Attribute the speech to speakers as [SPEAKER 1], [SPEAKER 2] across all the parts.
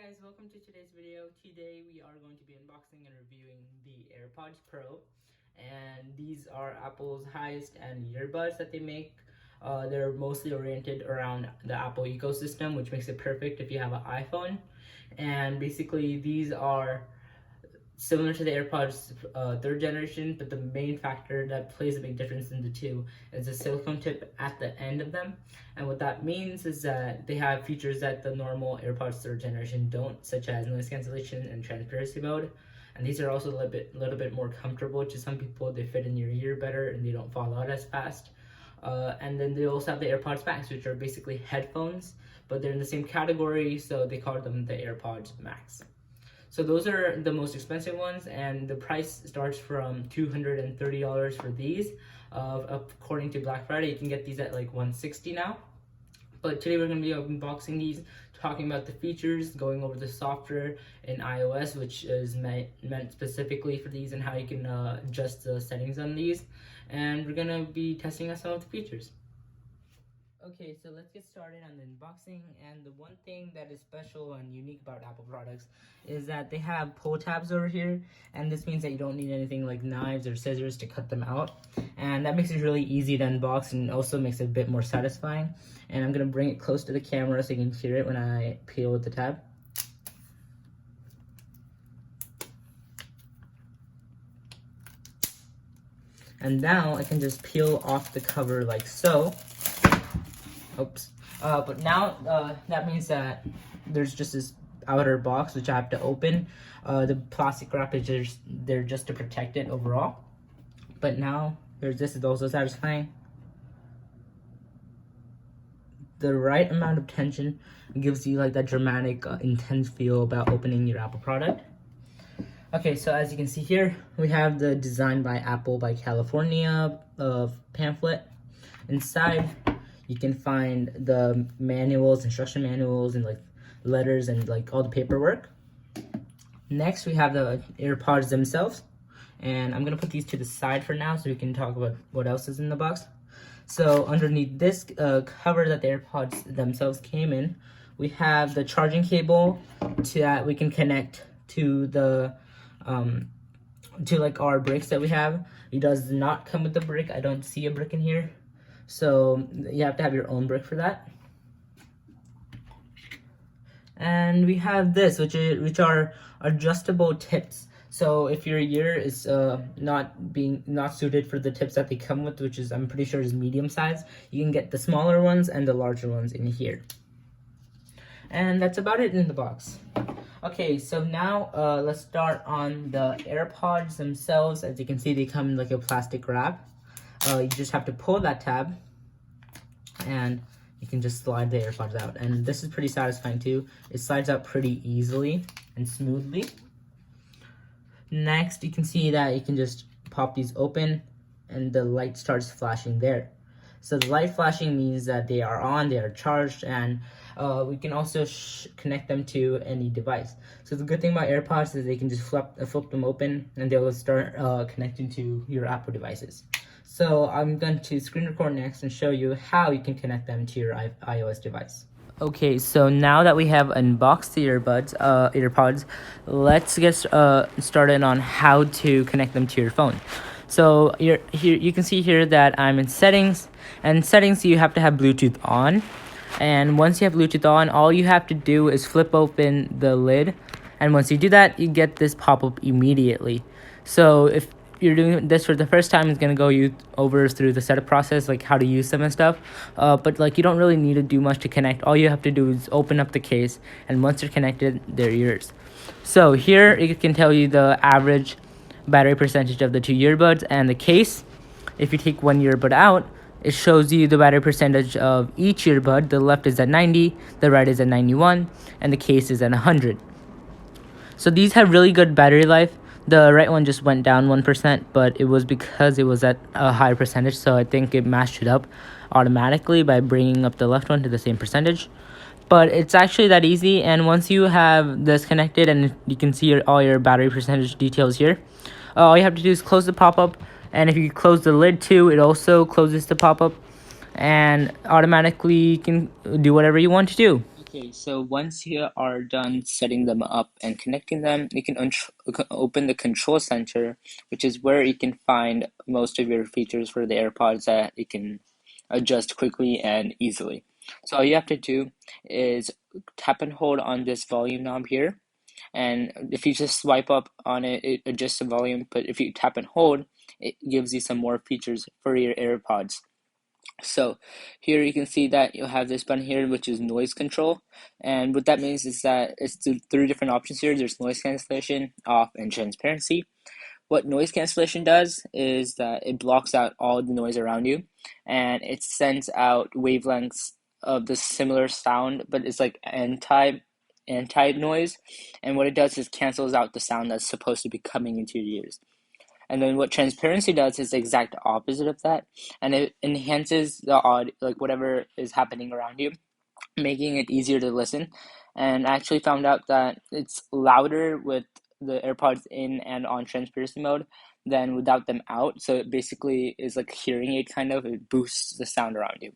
[SPEAKER 1] guys, welcome to today's video. Today we are going to be unboxing and reviewing the AirPods Pro, and these are Apple's highest end earbuds that they make. They're mostly oriented around the Apple ecosystem, which makes it perfect if you have an iPhone. And basically these are similar to the AirPods third generation, but the main factor that plays a big difference in the two is the silicone tip at the end of them. And what that means is that they have features that the normal AirPods third generation don't, such as noise cancellation and transparency mode. And these are also a little bit more comfortable. To some people, they fit in your ear better and they don't fall out as fast. And then they also have the AirPods Max, which are basically headphones, but they're in the same category, so they call them the AirPods Max. So those are the most expensive ones, and the price starts from $230 for these. According to Black Friday, you can get these at like $160 now. But today we're going to be unboxing these, talking about the features, going over the software in iOS, which is meant specifically for these, and how you can adjust the settings on these. And we're going to be testing out some of the features. Okay, so let's get started on the unboxing. And the one thing that is special and unique about Apple products is that they have pull tabs over here, and this means that you don't need anything like knives or scissors to cut them out, and that makes it really easy to unbox and also makes it a bit more satisfying. And I'm gonna bring it close to the camera so you can hear it when I peel with the tab. And now I can just peel off the cover like so. Oops. But now that means that there's just this outer box which I have to open. The plastic wrap is just to protect it overall. But now there's this is also satisfying. The right amount of tension gives you like that dramatic, intense feel about opening your Apple product. Okay, so as you can see here, we have the Design by Apple by California pamphlet. Inside, you can find the manuals, instruction manuals, and like letters and like all the paperwork. Next, we have the AirPods themselves, and I'm gonna put these to the side for now so we can talk about what else is in the box. So underneath this cover that the AirPods themselves came in, we have the charging cable that we can connect to the to like our bricks that we have. It does not come with the brick. I don't see a brick in here, so you have to have your own brick for that. And we have this, which are adjustable tips. So if your ear is not suited for the tips that they come with, which is I'm pretty sure is medium size, you can get the smaller ones and the larger ones in here. And that's about it in the box. Okay, so now let's start on the AirPods themselves. As you can see, they come in like a plastic wrap. You just have to pull that tab, and you can just slide the AirPods out. And this is pretty satisfying too. It slides out pretty easily and smoothly. Next, you can see that you can just pop these open, and the light starts flashing there. So the light flashing means that they are on, they are charged, and we can also connect them to any device. So the good thing about AirPods is they can just flip them open, and they will start connecting to your Apple devices. So I'm going to screen record next and show you how you can connect them to your iOS device. Okay, so now that we have unboxed the AirPods, let's get started on how to connect them to your phone. So here you can see here that I'm in settings, and in settings you have to have Bluetooth on. And once you have Bluetooth on, all you have to do is flip open the lid, and once you do that, you get this pop-up immediately. So if you're doing this for the first time, it's gonna go you over through the setup process, like how to use them and stuff. But like you don't really need to do much to connect. All you have to do is open up the case, and once they're connected, they're yours. So here it can tell you the average battery percentage of the two earbuds and the case. If you take one earbud out, it shows you the battery percentage of each earbud. The left is at 90, the right is at 91, and the case is at 100. So these have really good battery life. The right one just went down 1%, but it was because it was at a higher percentage, so I think it matched it up automatically by bringing up the left one to the same percentage. But it's actually that easy, and once you have this connected, and you can see all your battery percentage details here, all you have to do is close the pop-up, and if you close the lid too, it also closes the pop-up, and automatically you can do whatever you want to do. Okay, so once you are done setting them up and connecting them, you can open the control center, which is where you can find most of your features for the AirPods that you can adjust quickly and easily. So all you have to do is tap and hold on this volume knob here, and if you just swipe up on it, it adjusts the volume, but if you tap and hold, it gives you some more features for your AirPods. So here you can see that you'll have this button here, which is noise control. And what that means is that it's three different options here. There's noise cancellation, off, and transparency. What noise cancellation does is that it blocks out all the noise around you, and it sends out wavelengths of the similar sound, but it's like anti noise. And what it does is cancels out the sound that's supposed to be coming into your ears. And then what transparency does is the exact opposite of that, and it enhances the audio, like whatever is happening around you, making it easier to listen. And I actually found out that it's louder with the AirPods in and on transparency mode than without them out. So it basically is like a hearing aid kind of. It boosts the sound around you.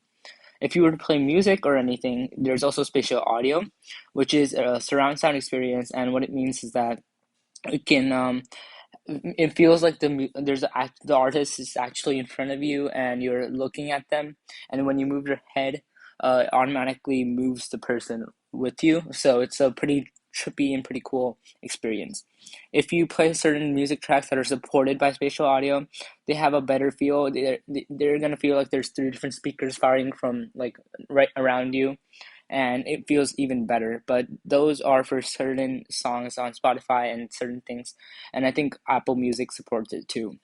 [SPEAKER 1] If you were to play music or anything, there's also spatial audio, which is a surround sound experience. And what it means is that it can it feels like the artist is actually in front of you and you're looking at them, and when you move your head, it automatically moves the person with you. So it's a pretty trippy and pretty cool experience. If you play certain music tracks that are supported by spatial audio, they have a better feel. They're gonna feel like there's three different speakers firing from like right around you, and it feels even better. But those are for certain songs on Spotify and certain things, and I think Apple Music supports it too.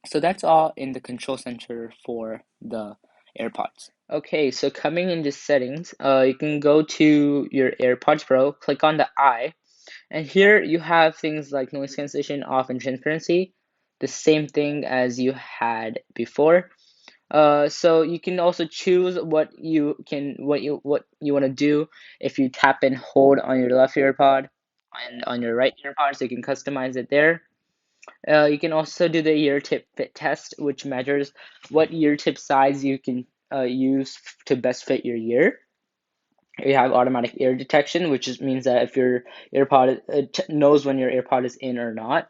[SPEAKER 1] So that's all in the control center for the AirPods. Okay, so coming into settings, you can go to your AirPods Pro, click on the eye, and here you have things like noise cancellation, off, and transparency, the same thing as you had before. So you can also choose what you want to do. If you tap and hold on your left earpod and on your right earpod, so you can customize it there. You can also do the ear tip fit test, which measures what ear tip size you can use to best fit your ear. You have automatic ear detection, which just means that if your earpod knows when your earpod is in or not.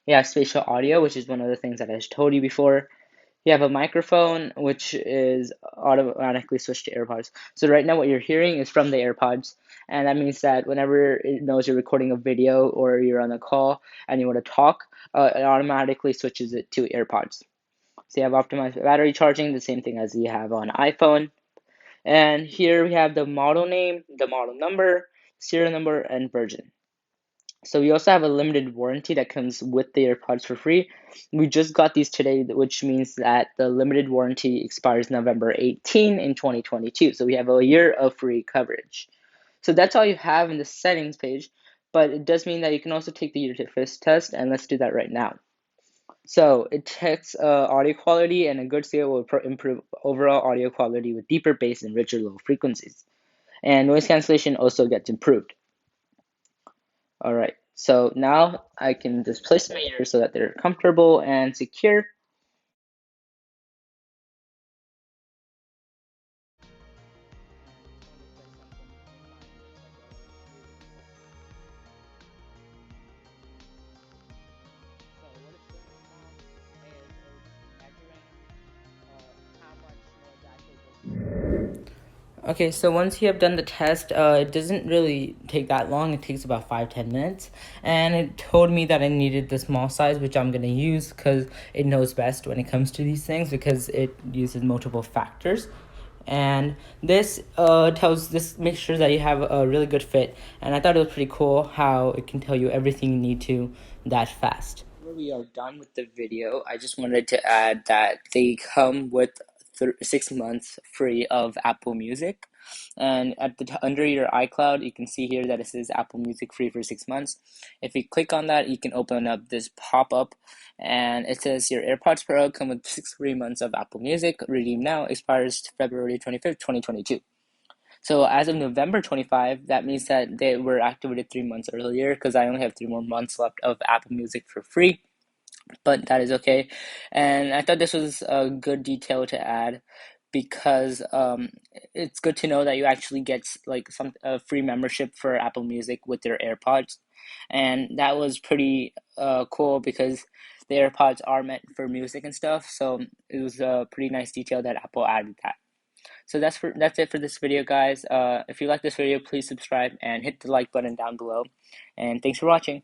[SPEAKER 1] You have spatial audio, which is one of the things that I told you before. You have a microphone, which is automatically switched to AirPods. So right now what you're hearing is from the AirPods, and that means that whenever it knows you're recording a video or you're on a call and you want to talk, it automatically switches it to AirPods. So you have optimized battery charging, the same thing as you have on iPhone. And here we have the model name, the model number, serial number, and version. So we also have a limited warranty that comes with the AirPods for free. We just got these today, which means that the limited warranty expires November 18 in 2022. So we have a year of free coverage. So that's all you have in the settings page, but it does mean that you can also take the ear fit test, and let's do that right now. So it checks audio quality, and a good scale will improve overall audio quality with deeper bass and richer low frequencies. And noise cancellation also gets improved. All right, so now I can just place my ears so that they're comfortable and secure. Okay, so once you have done the test, it doesn't really take that long. It takes about 5-10 minutes, and it told me that I needed the small size, which I'm gonna use because it knows best when it comes to these things because it uses multiple factors. And this makes sure that you have a really good fit. And I thought it was pretty cool how it can tell you everything you need to that fast. We are done with the video. I just wanted to add that they come with 6 months free of Apple Music, and at the under your iCloud you can see here that it says Apple Music free for 6 months. If you click on that, you can open up this pop-up, and it says your AirPods Pro come with 6 free months of Apple Music. Redeem now, expires February 25th, 2022. So as of November 25, that means that they were activated 3 months earlier because I only have 3 more months left of Apple Music for free, but that is okay. And I thought this was a good detail to add because it's good to know that you actually get like some free membership for Apple Music with your AirPods, and that was pretty cool because the AirPods are meant for music and stuff. So it was a pretty nice detail that Apple added that. So that's it for this video, guys. If you like this video, please subscribe and hit the like button down below. And thanks for watching.